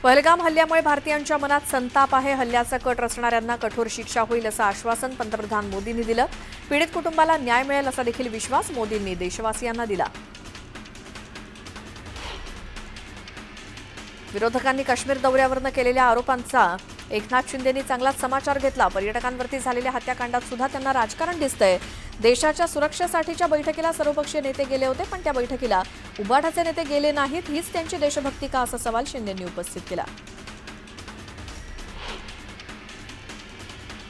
पहलगाम हल्ल्यामुळे भारतीयांच्या मनात संताप आहे. हल्ल्याचा कट रचणाऱ्यांना कठोर शिक्षा होईल असं आश्वासन पंतप्रधान मोदींनी दिलं. पीडित कुटुंबाला न्याय मिळेल असा देखील विश्वास मोदींनी देशवासियांना दिला. विरोधकांनी काश्मीर दौऱ्यावरनं केलेल्या आरोपांचा एकनाथ शिंदेंनी चांगलाच समाचार घेतला. पर्यटकांवरती झालेल्या हत्याकांडात सुद्धा त्यांना राजकारण दिसतंय. देशाच्या सुरक्षेसाठीच्या बैठकीला सर्वपक्षीय नेते गेले होते, पण त्या बैठकीला उबाठाचे नेते गेले नाहीत. हीच त्यांची देशभक्ती का, असा सवाल शिंदेंनी उपस्थित केला.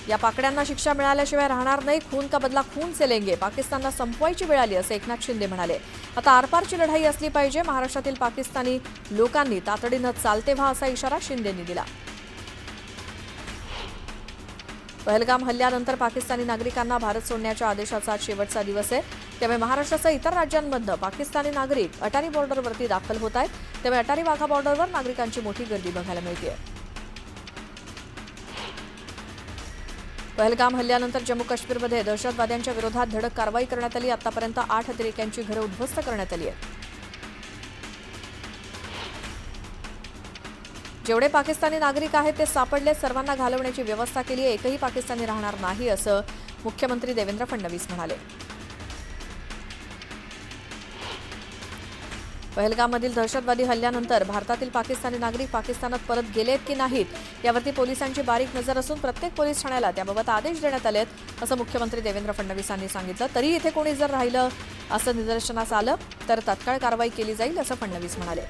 या पाकड्यांना शिक्षा मिळाल्याशिवाय राहणार नाही. खून का बदला खून से लेंगे. पाकिस्तानला संपवायची वेळ आली असं एकनाथ शिंदे म्हणाले. आता आरपारची लढाई असली पाहिजे. महाराष्ट्रातील पाकिस्तानी लोकांनी तातडीनं चालते व्हा असा इशारा शिंदेंनी दिला. पहलगाम हल्ल्यानंतर पाकिस्तानी नागरिकांना भारत सोडण्याच्या आदेशाचा शेवटचा दिवस आहे. त्यामुळे महाराष्ट्रासह इतर राज्यांमधनं पाकिस्तानी नागरिक अटारी बॉर्डरवरती दाखल होत आहेत. त्यामुळे अटारी वाघा बॉर्डरवर नागरिकांची मोठी गर्दी बघायला मिळते. पहलगाम हल्ल्यानंतर जम्मू काश्मीरमध्ये दहशतवाद्यांच्या विरोधात धडक कारवाई करण्यात आली. आतापर्यंत 8 अतिरेक्यांची घरं उद्ध्वस्त करण्यात आली आहेत. जेवढे पाकिस्तानी नागरिक आहेत ते सापडले, सर्वांना घालवण्याची व्यवस्था केली आहे. एकही पाकिस्तानी राहणार नाही असं मुख्यमंत्री देवेंद्र फडणवीस म्हणाले. पहलगाममधील दहशतवादी हल्ल्यानंतर भारतातील पाकिस्तानी नागरिक पाकिस्तानात परत गेलेत की नाहीत यावरती पोलिसांची बारीक नजर असून प्रत्येक पोलीस ठाण्याला त्याबाबत आदेश देण्यात आलेत असं मुख्यमंत्री देवेंद्र फडणवीसांनी सांगितलं. तरी इथे कोणी जर राहिलं असं निदर्शनास आलं तर तात्काळ कारवाई केली जाईल असं फडणवीस म्हणाले.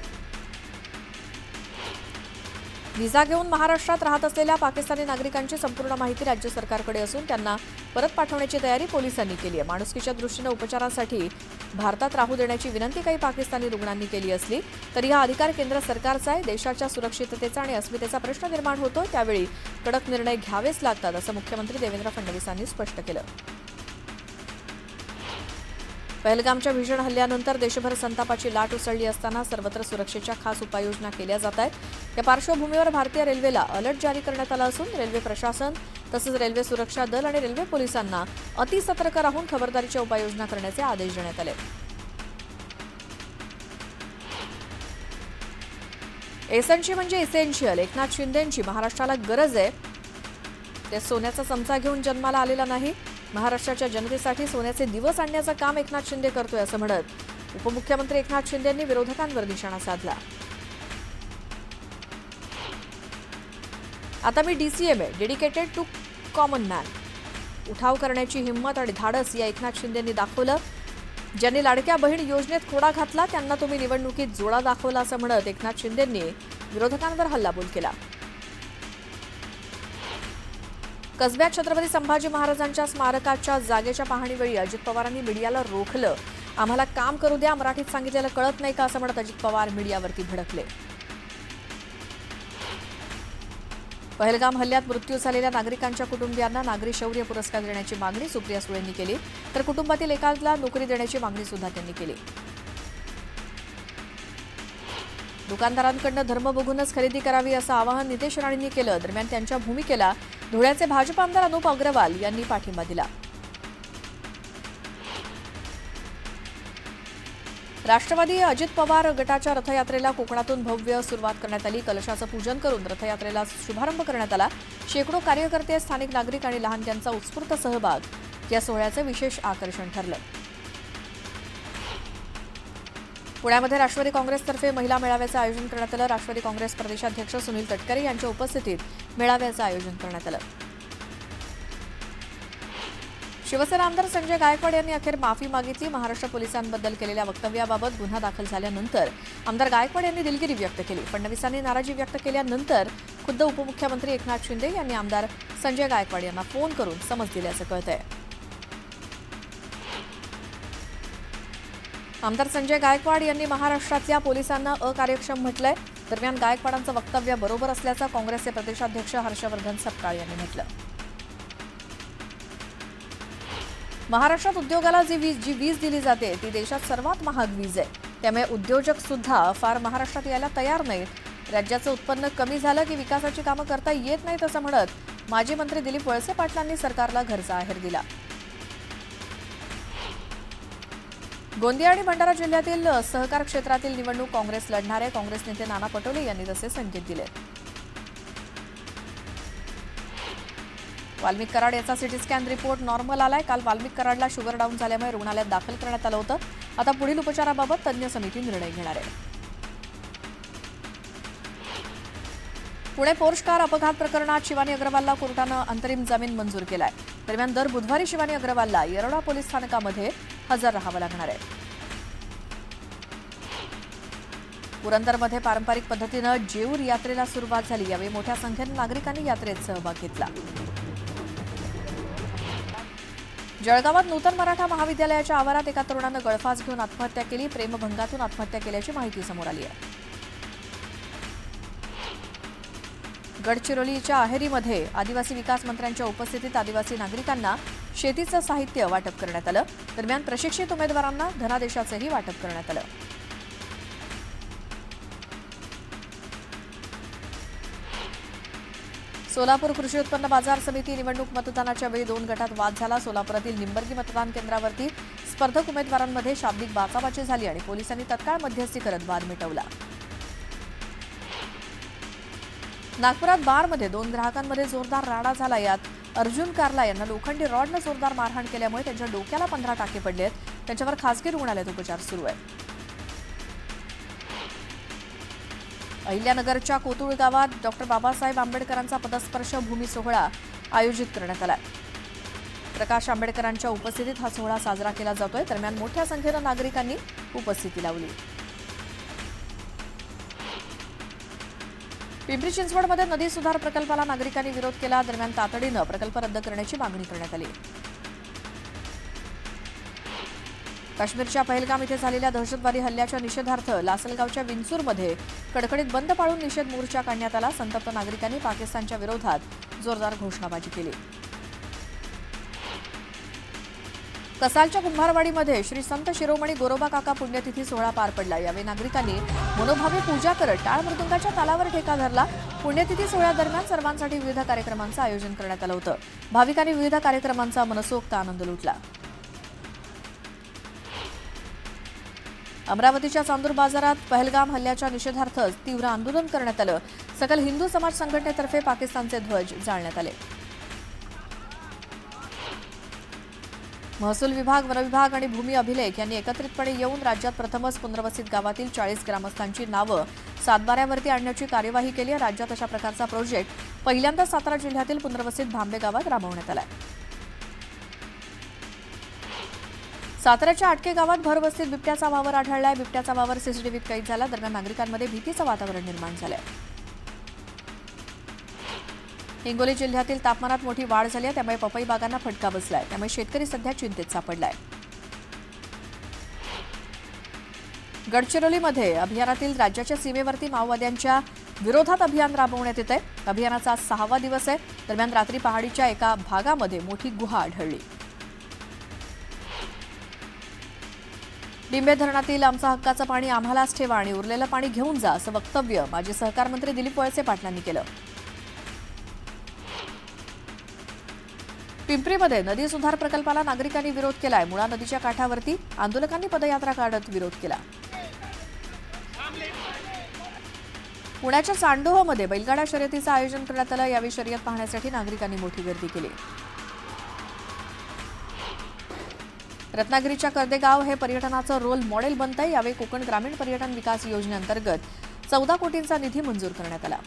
व्हिसा घेऊन महाराष्ट्रात राहत असलेल्या पाकिस्तानी नागरिकांची संपूर्ण माहिती राज्य सरकारकडे असून त्यांना परत पाठवण्याची तयारी पोलिसांनी केली आहे. माणुसकीच्या दृष्टीने उपचारासाठी भारतात राहू देण्याची विनंती काही पाकिस्तानी रुग्णांनी केली असली तरी हा अधिकार केंद्र सरकारचा आहे. देशाच्या सुरक्षिततेचा आणि अस्मितेचा प्रश्न निर्माण होतो, त्यावेळी कडक निर्णय घ्यावेच लागतात असं मुख्यमंत्री देवेंद्र फडणवीसांनी स्पष्ट केलं. पहलगामच्या भीषण हल्ल्यानंतर देशभर संतापाची लाट उसळली असताना सर्वत्र सुरक्षेच्या खास उपाययोजना केल्या जात आहेत. या पार्श्वभूमीवर भारतीय रेल्वेला अलर्ट जारी करण्यात आला असून रेल्वे प्रशासन तसंच रेल्वे सुरक्षा दल आणि रेल्वे पोलिसांना अतिसतर्क राहून खबरदारीच्या उपाययोजना करण्याचे आदेश देण्यात आले. एसएनसी म्हणजे इसेन्शियल. एकनाथ शिंदेंची महाराष्ट्राला गरज आहे. ते सोन्याचा चमचा घेऊन जन्माला आलेला नाही. महाराष्ट्राच्या जनतेसाठी सोन्याचे दिवस आणण्याचं काम एकनाथ शिंदे करतोय असं म्हणत उपमुख्यमंत्री एकनाथ शिंदेंनी विरोधकांवर निशाणा साधला. आता मी डीसीएम आहे, डेडिकेटेड टू कॉमन मॅन. उठाव करण्याची हिंमत आणि धाडस या एकनाथ शिंदेंनी दाखवलं. ज्यांनी लाडक्या बहीण योजनेत खोडा घातला त्यांना तुम्ही निवडणुकीत जोडा दाखवला असं म्हणत एकनाथ शिंदेंनी विरोधकांवर हल्लाबोल केला. कसब्यात छत्रपती संभाजी महाराजांच्या स्मारकाच्या जागेच्या पाहणीवेळी अजित पवारांनी मीडियाला रोखलं. आम्हाला काम करू द्या, मराठीत सांगितलेलं कळत नाही का असं म्हणत अजित पवार मीडियावरती भडकले. पहलगाम हल्ल्यात मृत्यू झालेल्या नागरिकांच्या कुटुंबियांना नागरी शौर्य पुरस्कार देण्याची मागणी सुप्रिया सुळेंनी केली, तर कुटुंबातील एकाला नोकरी देण्याची मागणी सुद्धा त्यांनी केली. दुकानदारांकडनं धर्म बघूनच खरेदी करावी असं आवाहन नितेश राणेंनी केलं. दरम्यान त्यांच्या भूमिकेला धुळ्याचे भाजप आमदार अनुप अग्रवाल यांनी पाठिंबा दिला. राष्ट्रवादी अजित पवार गटाच्या रथयात्रेला कोकणातून भव्य सुरुवात करण्यात आली. कलशाचं पूजन करून रथयात्रेला शुभारंभ करण्यात आला. शेकडो कार्यकर्ते, स्थानिक नागरिक आणि लहानग्यांचा उत्स्फूर्त सहभाग या सोहळ्याचं विशेष आकर्षण ठरलं. पुण्यामध्ये राष्ट्रवादी काँग्रेसतर्फे महिला मेळाव्याचं आयोजन करण्यात आलं. राष्ट्रवादी काँग्रेस प्रदेशाध्यक्ष सुनील तटकरे यांच्या उपस्थितीत मेळाव्याचं आयोजन करण्यात आलं. शिवसेना आमदार संजय गायकवाड यांनी अखेर माफी मागितली. महाराष्ट्र पोलिसांबद्दल केलेल्या वक्तव्याबाबत गुन्हा दाखल झाल्यानंतर आमदार गायकवाड यांनी दिलगिरी व्यक्त केली. फडणवीसांनी नाराजी व्यक्त केल्यानंतर खुद्द उपमुख्यमंत्री एकनाथ शिंदे यांनी आमदार संजय गायकवाड यांना फोन करून समज दिल्याचं कळतंय. आमदार संजय गायकवाड यांनी महाराष्ट्रातल्या पोलिसांना अकार्यक्षम म्हटलंय. दरम्यान गायकवाडांचं वक्तव्य बरोबर असल्याचं काँग्रेसचे प्रदेशाध्यक्ष हर्षवर्धन सपकाळ यांनी म्हटलं. महाराष्ट्रात उद्योगाला जी वीज दिली जाते ती देशात सर्वात महाग वीज आहे. त्यामुळे उद्योजक सुद्धा फार महाराष्ट्रात यायला तयार नाहीत. राज्याचं उत्पन्न कमी झालं की विकासाची कामं करता येत नाहीत असं म्हणत माजी मंत्री दिलीप वळसे पाटलांनी सरकारला घरचा आहेर दिला. गोंदिया आणि भंडारा जिल्ह्यातील सहकार क्षेत्रातील निवडणूक काँग्रेस लढणार आहे. काँग्रेस नेते नाना पटोले यांनी तसे संकेत दिले. वाल्मिक कराड याचा सिटी स्कॅन रिपोर्ट नॉर्मल आलाय. काल वाल्मिक कराडला शुगर डाऊन झाल्यामुळे रुग्णालयात दाखल करण्यात आलं होतं. आता पुढील उपचाराबाबत तज्ञ समिती निर्णय घेणार आहे. पुणे पोर्श कार अपघात प्रकरणात शिवानी अग्रवालला कोर्टानं अंतरिम जामीन मंजूर केलाय. दरम्यान दर बुधवारी शिवानी अग्रवालला येरवडा पोलीस स्थानकामध्ये हजर राहावं लागणार आहे. पुरंदरमध्ये पारंपरिक पद्धतीनं जेऊर यात्रेला सुरुवात झाली. यावेळी मोठ्या संख्येनं नागरिकांनी यात्रेत सहभाग घेतला. जळगावात नूतन मराठा महाविद्यालयाच्या आवारात एका तरुणानं गळफास घेऊन आत्महत्या केली. प्रेमभंगातून आत्महत्या केल्याची माहिती समोर आली आहे. गडचिरोलीच्या अहेरीमध्ये आदिवासी विकास मंत्र्यांच्या उपस्थितीत आदिवासी नागरिकांना शेतीचं साहित्य वाटप करण्यात आलं. दरम्यान प्रशिक्षित उमेदवारांना धनादेशाचंही वाटप करण्यात आलं. सोलापूर कृषी उत्पन्न बाजार समिती निवडणूक मतदानाच्या वेळी 2 गटात वाद झाला. सोलापुरातील निंबर्गी मतदान केंद्रावरती स्पर्धक उमेदवारांमध्ये शाब्दिक बाचाबाची झाली आणि पोलिसांनी तत्काळ मध्यस्थी करत वाद मिटवला. नागपुरात बारमध्ये 2 ग्राहकांमध्ये जोरदार राडा झाला. यात अर्जुन कारला यांना लोखंडी रॉडनं जोरदार मारहाण केल्यामुळे त्यांच्या डोक्याला 15 टाके पडले आहेत. त्यांच्यावर खासगी रुग्णालयात उपचार सुरू आहेत. अहिल्यानगरच्या कोतुळ गावात डॉक्टर बाबासाहेब आंबेडकरांचा पदस्पर्श भूमी सोहळा आयोजित करण्यात आला. प्रकाश आंबेडकरांच्या उपस्थितीत हा सोहळा साजरा केला जातोय. दरम्यान मोठ्या संख्येनं नागरिकांनी उपस्थिती लावली. पिंपरी चिंचवडमध्ये नदी सुधार प्रकल्पाला नागरिकांनी विरोध केला. दरम्यान तातडीनं प्रकल्प रद्द करण्याची मागणी करण्यात आली. काश्मीरच्या पहलगाम इथे झालेल्या दहशतवादी हल्ल्याच्या निषेधार्थ लासलगावच्या विंचूरमध्ये कडकडीत बंद पाळून निषेध मोर्चा काढण्यात आला. संतप्त नागरिकांनी पाकिस्तानच्या विरोधात जोरदार घोषणाबाजी केली. कसालच्या कुंभारवाडीमध्ये श्री संत शिरोमणी गोरोबा काका पुण्यतिथी सोहळा पार पडला. यावेळी नागरिकांनी मनोभावे पूजा करत टाळ मृदुंगाच्या तालावर ठेका धरला. पुण्यतिथी सोहळ्यादरम्यान सर्वांसाठी विविध कार्यक्रमांचं आयोजन करण्यात आलं होतं. भाविकांनी विविध कार्यक्रमांचा मनसोक्त आनंद लुटला. अमरावतीच्या चांदूर बाजारात पहलगाम हल्ल्याच्या निषेधार्थ तीव्र आंदोलन करण्यात आलं. सकल हिंदू समाज संघटनेतर्फे पाकिस्तानचे ध्वज जाळण्यात आले. महसूल विभाग, वन विभाग आणि भूमी अभिलेख यांनी एकत्रितपणे येऊन राज्यात प्रथमच पुनर्वसित गावातील 40 ग्रामस्थांची नावं सातबाऱ्यावरती आणण्याची कार्यवाही केली आहे. राज्यात अशा प्रकारचा प्रोजेक्ट पहिल्यांदा सातारा जिल्ह्यातील पुनर्वसित भांबे गावात राबवण्यात आला आहे. साताऱ्याच्या आटके गावात भरवस्तीत बिबट्याचा वावर आढळलाय. बिबट्याचा वावर सीसीटीव्हीत कैद झाला. दरम्यान नागरिकांमध्ये भीतीचं वातावरण निर्माण झालंय. हिंगोली जिल्ह्यातील तापमानात मोठी वाढ झाली आहे. त्यामुळे पपई बागांना फटका बसलाय. त्यामुळे शेतकरी सध्या चिंतेत सापडलाय. गडचिरोलीमध्ये अभियानातील राज्याच्या सीमेवरती माओवाद्यांच्या विरोधात अभियान राबवण्यात येत आहे. अभियानाचा आज 6वा दिवस आहे. दरम्यान रात्री पहाडीच्या एका भागामध्ये मोठी गुहा आढळली. डिंबे धरणातील आमचा हक्काचं पाणी आम्हालाच ठेवा आणि उरलेलं पाणी घेऊन जा असं वक्तव्य माजी सहकार मंत्री दिलीप वळसे पाटलांनी केलं. पिंपरीमध्ये नदी सुधार प्रकल्पाला नागरिकांनी विरोध केलाय. मुळा नदीच्या काठावरती आंदोलकांनी पदयात्रा काढत विरोध केला. पुण्याच्या चांडोहमध्ये बैलगाडा शर्यतीचं आयोजन करण्यात आलं. यावेळी शर्यत पाहण्यासाठी नागरिकांनी मोठी गर्दी केली. रत्नागिरीच्या कर्देगाव हे पर्यटनाचं रोल मॉडेल बनत आहे. यावेळी कोकण ग्रामीण पर्यटन विकास योजनेअंतर्गत 14 कोटींचा निधी मंजूर करण्यात आला.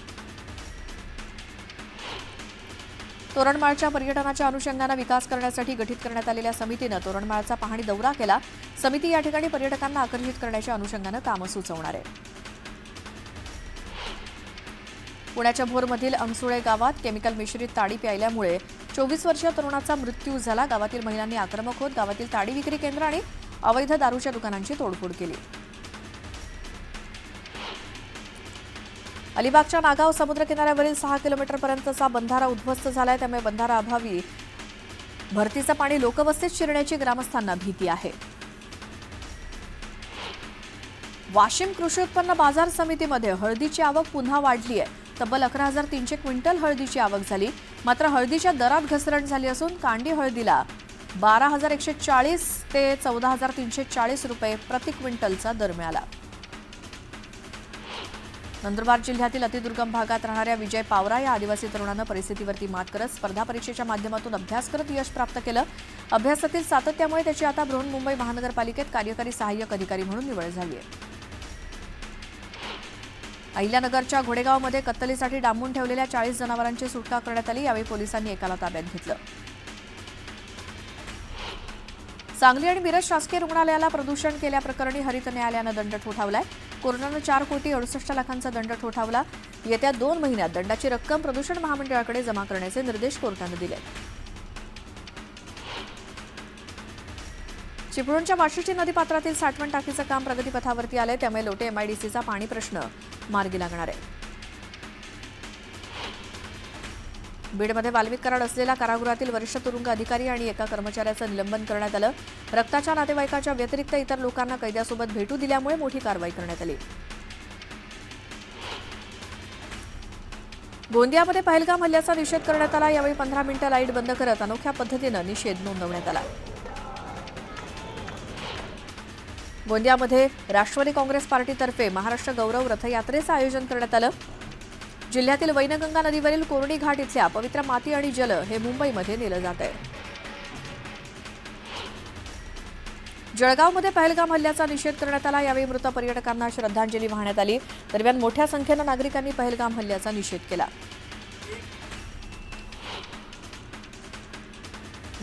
तोरणमाळच्या पर्यटनाच्या अनुषंगानं विकास करण्यासाठी गठीत करण्यात आलेल्या समितीनं तोरणमाळचा पाहणी दौरा केला. समिती या ठिकाणी पर्यटकांना आकर्षित करण्याच्या अनुषंगानं कामं सुचवणार आहे. पुण्याच्या भोरमधील अंगसुळे गावात केमिकल मिश्रित ताडी प्यायल्यामुळे 24 वर्षीय तरुणाचा मृत्यू झाला. गावातील महिलांनी आक्रमक होत गावातील ताडी विक्री केंद्र आणि अवैध दारूच्या दुकानांची तोडफोड केली. अलिबागच्या नागाव समुद्र किनाऱ्यावरील 6 किलोमीटरपर्यंतचा बंधारा उद्ध्वस्त झालाय. त्यामुळे बंधारा अभावी भरतीचं पाणी लोकवस्तीत शिरण्याची ग्रामस्थांना भीती आहे. वाशिम कृषी उत्पन्न बाजार समितीमध्ये हळदीची आवक पुन्हा वाढली आहे. तब्बल 11,300 क्विंटल हळदीची आवक झाली. मात्र हळदीच्या दरात घसरण झाली असून कांडी हळदीला 12,140 ते 14,340 रुपये प्रति क्विंटलचा दर मिळाला. नंदुरबार जिल्ह्यातील अतिदुर्गम भागात राहणाऱ्या विजय पावरा या आदिवासी तरुणानं परिस्थितीवरती मात करत स्पर्धा परीक्षेच्या माध्यमातून अभ्यास करत यश प्राप्त केलं. अभ्यासातील सातत्यामुळे त्याची आता बृहन्मुंबई महानगरपालिकेत कार्यकारी सहाय्यक अधिकारी म्हणून निवड झाली आहे. अहिल्यानगरच्या घोडेगावमध्ये कत्तलीसाठी डांबून ठेवलेल्या 40 जनावरांची सुटका करण्यात आली. यावेळी पोलिसांनी एकाला ताब्यात घेतलं. सांगली आणि मिरज शासकीय रुग्णालयाला प्रदूषण केल्याप्रकरणी हरित न्यायालयानं दंड ठोठावलाय. कोर्टानं 4,68,00,000चा दंड ठोठावला. येत्या 2 महिन्यात दंडाची रक्कम प्रदूषण महामंडळाकडे जमा करण्याचे निर्देश कोर्टानं दिले. चिपळूणच्या वाशिष्ठी नदीपात्रातील साठवण टाकीचं काम प्रगतीपथावरती आलंय. त्यामुळे लोटे एमआयडीसीचा पाणी प्रश्न मार्गी लागणार आहे. बीडमध्ये वाल्मिक कराड असलेल्या कारागृहातील वरिष्ठ तुरुंग अधिकारी आणि एका कर्मचाऱ्याचं निलंबन करण्यात आलं. रक्ताच्या नातेवाईकाच्या व्यतिरिक्त इतर लोकांना कैद्यासोबत भेटू दिल्यामुळे मोठी कारवाई करण्यात आली. गोंदियामध्ये पहलगाम हल्ल्याचा निषेध करण्यात आला. यावेळी 15 मिनिटं लाईट बंद करत अनोख्या पद्धतीनं निषेध नोंदवण्यात आला. गोंदियामध्ये राष्ट्रवादी काँग्रेस पार्टीतर्फे महाराष्ट्र गौरव रथयात्रेचं आयोजन करण्यात आलं. जिल्ह्यातील वैनगंगा नदीवरील कोरणी घाट इथल्या पवित्र माती आणि जल हे मुंबईमध्ये नेलं जात आहे. जळगावमध्ये पहलगाम हल्ल्याचा निषेध करण्यात आला. यावेळी मृत पर्यटकांना श्रद्धांजली वाहण्यात आली. दरम्यान मोठ्या संख्येनं नागरिकांनी पहलगाम हल्ल्याचा निषेध केला.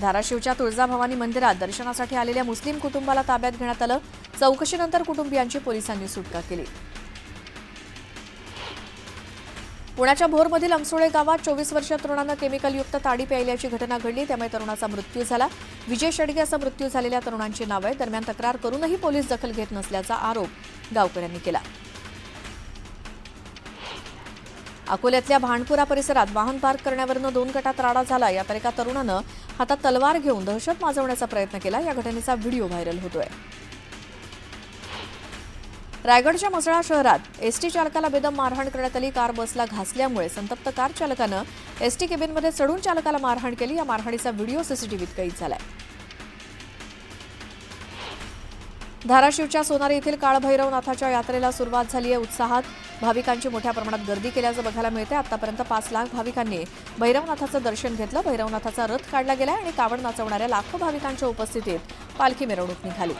धाराशिवच्या तुळजाभवानी मंदिरात दर्शनासाठी आलेल्या मुस्लिम कुटुंबाला ताब्यात घेण्यात आलं. चौकशीनंतर कुटुंबियांची पोलिसांनी सुटका केली. पुण्याच्या भोरमधील अमसोळे गावात 24 वर्षीय तरुणानं केमिकलयुक्त ताडी प्यायल्याची घटना घडली. त्यामुळे तरुणाचा मृत्यू झाला. विजय शेडगे असं मृत्यू झालेल्या तरुणांची नावं आहेत. दरम्यान तक्रार करूनही पोलीस दखल घेत नसल्याचा आरोप गावकऱ्यांनी केला. अकोल्यातल्या भांडपुरा परिसरात वाहन पार्क करण्यावरून 2 गटात राडा झाला. यात एका तरुणानं हातात तलवार घेऊन दहशत माजवण्याचा प्रयत्न केला. या घटनेचा व्हिडिओ व्हायरल होतोय. रायगडच्या म्हसळा शहरात एसटी चालकाला बेदम मारहाण करण्यात आली. कार बसला घासल्यामुळे संतप्त कार चालकानं एसटी केबिनमध्ये चढून चालकाला मारहाण केली. या मारहाणीचा व्हिडिओ सीसीटीव्हीत कैद झालाय. धाराशिवच्या सोनारी येथील काळभैरवनाथाच्या यात्रेला सुरुवात झाली आहे. उत्साहात भाविकांची मोठ्या प्रमाणात गर्दी केल्याचं बघायला मिळते. आतापर्यंत 5 लाख भाविकांनी भैरवनाथाचं दर्शन घेतलं. भैरवनाथाचा रथ काढला गेलाय आणि कावड नाचवणाऱ्या लाखो भाविकांच्या उपस्थितीत पालखी मिरवणूक निघाली.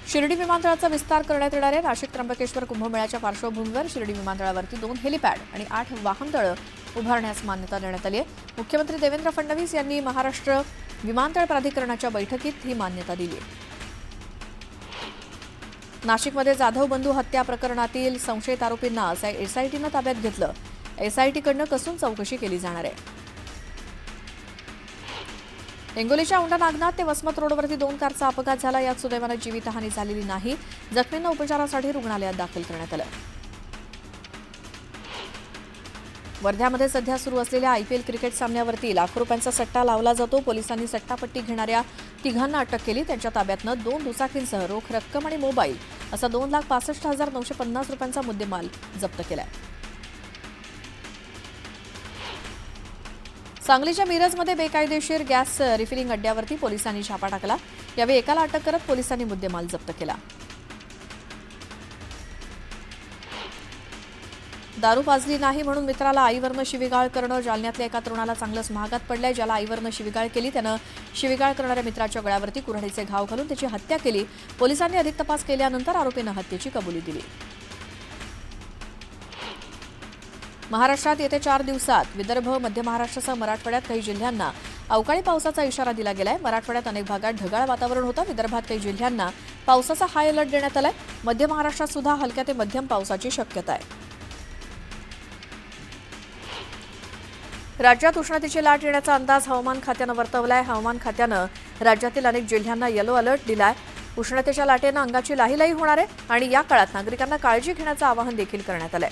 शिर्डी विमानतळाचा विस्तार करण्यात येणार आहे. नाशिक त्र्यंबकेश्वर कुंभमेळ्याच्या पार्श्वभूमीवर शिर्डी विमानतळावरती 2 हेलिपॅड आणि 8 वाहनतळं उभारण्यास मान्यता देण्यात आली आहे. मुख्यमंत्री देवेंद्र फडणवीस यांनी महाराष्ट्र विमानतळ प्राधिकरणाच्या बैठकीत ही मान्यता दिली. नाशिकमध्ये जाधव बंधू हत्या प्रकरणातील संशयित आरोपींना एसआयटीनं ताब्यात घेतलं. एसआयटीकडनं कसून चौकशी केली जाणार आहे. हिंगोलीच्या औंढा नागनाथ ते वसमत रोडवरती 2 कारचा अपघात झाला. यात सुदैवानं जीवितहानी झालेली नाही. जखमींना उपचारासाठी रुग्णालयात दाखल करण्यात आलं. वर्ध्यामध्ये सध्या सुरू असलेल्या आयपीएल क्रिकेट सामन्यावरती लाखो रुपयांचा सट्टा लावला जातो. पोलिसांनी सट्टापट्टी घेणाऱ्या 3घांना अटक केली. त्यांच्या ताब्यातनं 2 दुचाकींसह रोख रक्कम आणि मोबाईल असा 2,65,950 रुपयांचा मुद्देमाल जप्त केलाय. सांगलीच्या मिरजमध्ये बेकायदेशीर गॅस रिफिलिंग अड्ड्यावरती पोलिसांनी छापा टाकला. यावेळी एकाला अटक करत पोलिसांनी मुद्देमाल जप्त केला. दारू पाजली नाही म्हणून मित्राला आईवरनं शिवीगाळ करणं. जालन्यातल्या एका तरुणाला चांगलंच महागात पडलंय. ज्याला आईवरनं शिवीगाळ केली त्यानं शिवीगाळ करणाऱ्या मित्राच्या गळ्यावरती कुऱ्हाडीचे घाव घालून त्याची हत्या केली. पोलिसांनी अधिक तपास केल्यानंतर आरोपीनं हत्येची कबुली दिली. महाराष्ट्रात येत्या 4 दिवसात विदर्भ, मध्य महाराष्ट्रासह मराठवाड्यात काही जिल्ह्यांना अवकाळी पावसाचा इशारा दिला गेलाय. मराठवाड्यात अनेक भागात ढगाळ वातावरण होतं. विदर्भात काही जिल्ह्यांना पावसाचा हाय अलर्ट देण्यात आलाय. मध्य महाराष्ट्रात सुद्धा हलक्या ते मध्यम पावसाची शक्यता आहे. राज्यात उष्णतेची लाट येण्याचा अंदाज हवामान खात्यानं वर्तवलाय. हवामान खात्यानं राज्यातील अनेक जिल्ह्यांना येलो अलर्ट दिलाय. उष्णतेच्या लाटेनं अंगाची लाहीलाही होणार आहे आणि या काळात नागरिकांना काळजी घेण्याचं आवाहन देखील करण्यात आलंय.